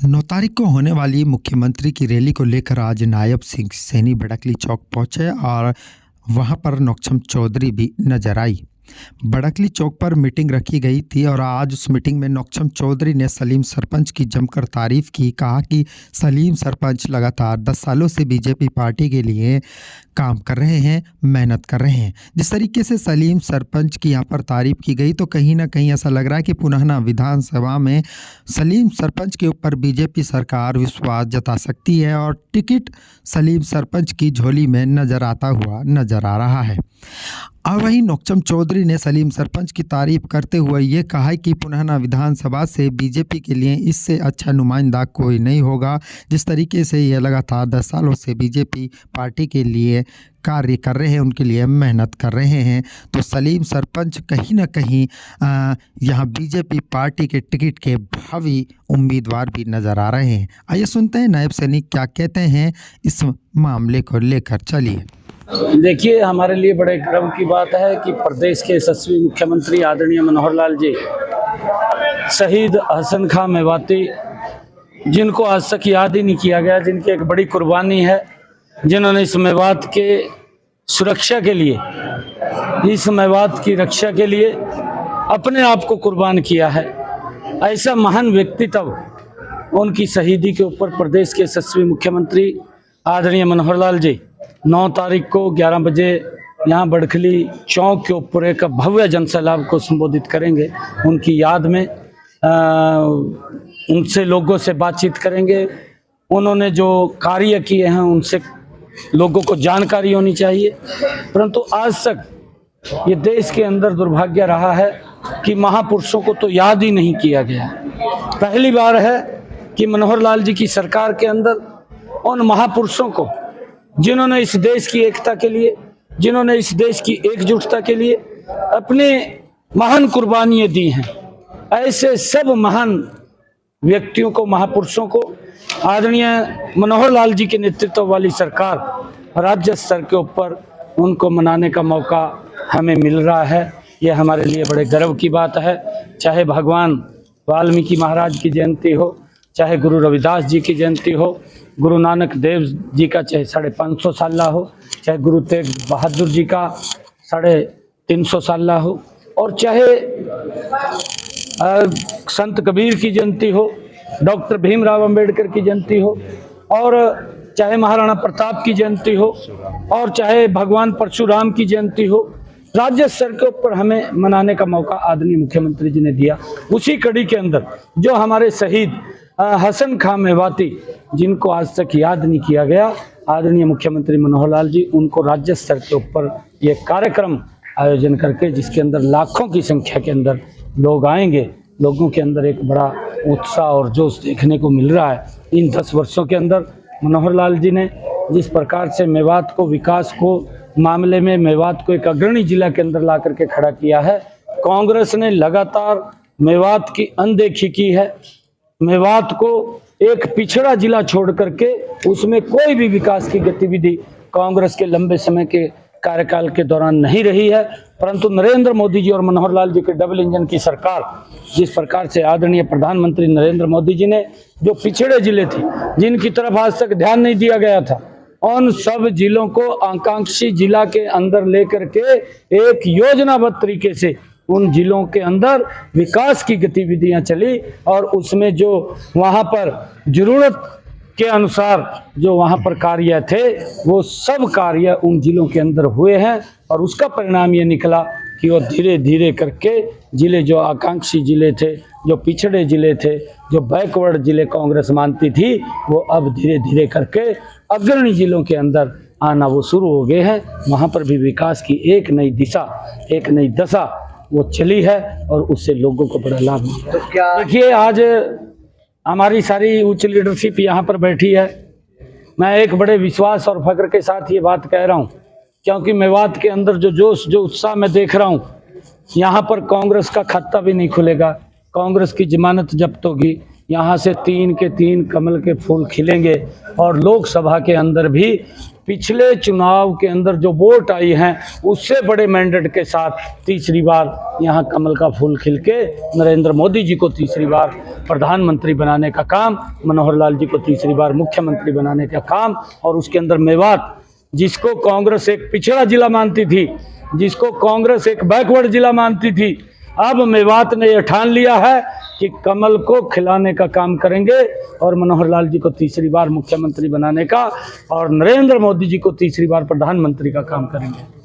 9 तारीख को होने वाली मुख्यमंत्री की रैली को लेकर आज नायब सिंह सैनी बड़कली चौक पहुंचे और वहां पर नौक्षम चौधरी भी नजर आई। बड़कली चौक पर मीटिंग रखी गई थी और आज उस मीटिंग में नौक्षम चौधरी ने सलीम सरपंच की जमकर तारीफ की। कहा कि सलीम सरपंच लगातार 10 सालों से बीजेपी पार्टी के लिए काम कर रहे हैं, मेहनत कर रहे हैं। जिस तरीके से सलीम सरपंच की यहाँ पर तारीफ की गई तो कहीं ना कहीं ऐसा लग रहा है कि पुनः ना विधानसभा में सलीम सरपंच के ऊपर बीजेपी सरकार विश्वास जता सकती है और टिकट सलीम सरपंच की झोली में नजर आता हुआ नजर आ रहा है। और वहीं नौक्षम चौधरी ने सलीम सरपंच की तारीफ करते हुए ये कहा है कि पुनः ना विधानसभा से बीजेपी के लिए इससे अच्छा नुमाइंदा कोई नहीं होगा। जिस तरीके से ये लगातार 10 सालों से बीजेपी पार्टी के लिए कार्य कर रहे हैं, उनके लिए मेहनत कर रहे हैं, तो सलीम सरपंच कहीं ना कहीं यहाँ बीजेपी पार्टी के टिकट के भावी उम्मीदवार भी नज़र आ रहे हैं। आइए सुनते हैं नायब सैनिक क्या कहते हैं इस मामले को लेकर। चलिए देखिए, हमारे लिए बड़े गर्व की बात है कि प्रदेश के यशस्वी मुख्यमंत्री आदरणीय मनोहर लाल जी, शहीद हसन खां मेवाती, जिनको आज तक याद ही नहीं किया गया, जिनकी एक बड़ी कुर्बानी है, जिन्होंने इस मेवात के सुरक्षा के लिए, इस मेवात की रक्षा के लिए अपने आप को कुर्बान किया है। ऐसा महान व्यक्तित्व, उनकी शहीदी के ऊपर प्रदेश के यशस्वी मुख्यमंत्री आदरणीय मनोहर लाल जी 9 तारीख को 11 बजे यहाँ बड़खली चौक के ऊपर एक भव्य जनसैलाब को संबोधित करेंगे। उनकी याद में उनसे लोगों से बातचीत करेंगे। उन्होंने जो कार्य किए हैं उनसे लोगों को जानकारी होनी चाहिए। परंतु आज तक ये देश के अंदर दुर्भाग्य रहा है कि महापुरुषों को तो याद ही नहीं किया गया। पहली बार है कि मनोहर लाल जी की सरकार के अंदर उन महापुरुषों को, जिन्होंने इस देश की एकता के लिए, जिन्होंने इस देश की एकजुटता के लिए अपने महान कुर्बानियां दी हैं, ऐसे सब महान व्यक्तियों को, महापुरुषों को आदरणीय मनोहर लाल जी के नेतृत्व वाली सरकार राज्य स्तर के ऊपर उनको मनाने का मौका हमें मिल रहा है। ये हमारे लिए बड़े गर्व की बात है। चाहे भगवान वाल्मीकि महाराज की जयंती हो, चाहे गुरु रविदास जी की जयंती हो, गुरु नानक देव जी का चाहे 550 साल हो, चाहे गुरु तेग बहादुर जी का 350 साल हो, और चाहे संत कबीर की जयंती हो, डॉक्टर भीमराव अंबेडकर की जयंती हो, और चाहे महाराणा प्रताप की जयंती हो, और चाहे भगवान परशुराम की जयंती हो, राज्य स्तर के ऊपर हमें मनाने का मौका आदरणीय मुख्यमंत्री जी ने दिया। उसी कड़ी के अंदर जो हमारे शहीद हसन खां मेवाती, जिनको आज तक याद नहीं किया गया, आदरणीय मुख्यमंत्री मनोहर लाल जी उनको राज्य स्तर के ऊपर ये कार्यक्रम आयोजन करके, जिसके अंदर लाखों की संख्या के अंदर लोग आएंगे, लोगों के अंदर एक बड़ा उत्साह और जोश देखने को मिल रहा है। इन 10 वर्षों के अंदर मनोहर लाल जी ने जिस प्रकार से मेवात को, विकास को मामले में मेवात को एक अग्रणी जिला के अंदर ला करके खड़ा किया है। कांग्रेस ने लगातार मेवात की अनदेखी की है। मेवात को एक पिछड़ा जिला छोड़ करके उसमें कोई भी विकास की गतिविधि कांग्रेस के लंबे समय के कार्यकाल के दौरान नहीं रही है। परंतु नरेंद्र मोदी जी और मनोहर लाल जी के डबल इंजन की सरकार, जिस प्रकार से आदरणीय प्रधानमंत्री नरेंद्र मोदी जी ने जो पिछड़े जिले थे, जिनकी तरफ आज तक ध्यान नहीं दिया गया था, उन सब जिलों को आकांक्षी जिला के अंदर लेकर के एक योजनाबद्ध तरीके से उन जिलों के अंदर विकास की गतिविधियां चली, और उसमें जो वहां पर जरूरत के अनुसार जो वहां पर कार्य थे, वो सब कार्य उन जिलों के अंदर हुए हैं। और उसका परिणाम ये निकला कि वो धीरे धीरे करके जिले, जो आकांक्षी जिले थे, जो पिछड़े जिले थे, जो बैकवर्ड जिले कांग्रेस मानती थी, वो अब धीरे धीरे करके अग्रणी जिलों के अंदर आना वो शुरू हो गए हैं। वहाँ पर भी विकास की एक नई दिशा, एक नई दशा वो चली है, और उससे लोगों को बड़ा लाभ मिला। तो क्या देखिए, आज हमारी सारी उच्च लीडरशिप यहाँ पर बैठी है। मैं एक बड़े विश्वास और फख्र के साथ ये बात कह रहा हूँ, क्योंकि मेवात के अंदर जो जोश, जो उत्साह मैं देख रहा हूँ, यहाँ पर कांग्रेस का खाता भी नहीं खुलेगा, कांग्रेस की जमानत जब्त होगी, यहाँ से 3 के 3 कमल के फूल खिलेंगे, और लोकसभा के अंदर भी पिछले चुनाव के अंदर जो वोट आई हैं उससे बड़े मैंडेट के साथ तीसरी बार यहाँ कमल का फूल खिल के नरेंद्र मोदी जी को तीसरी बार प्रधानमंत्री बनाने का काम, मनोहर लाल जी को तीसरी बार मुख्यमंत्री बनाने का काम। और उसके अंदर मेवात, जिसको कांग्रेस एक पिछड़ा जिला मानती थी, जिसको कांग्रेस एक बैकवर्ड जिला मानती थी, अब मेवात ने यह ठान लिया है कि कमल को खिलाने का काम करेंगे और मनोहर लाल जी को तीसरी बार मुख्यमंत्री बनाने का और नरेंद्र मोदी जी को तीसरी बार प्रधानमंत्री का काम करेंगे।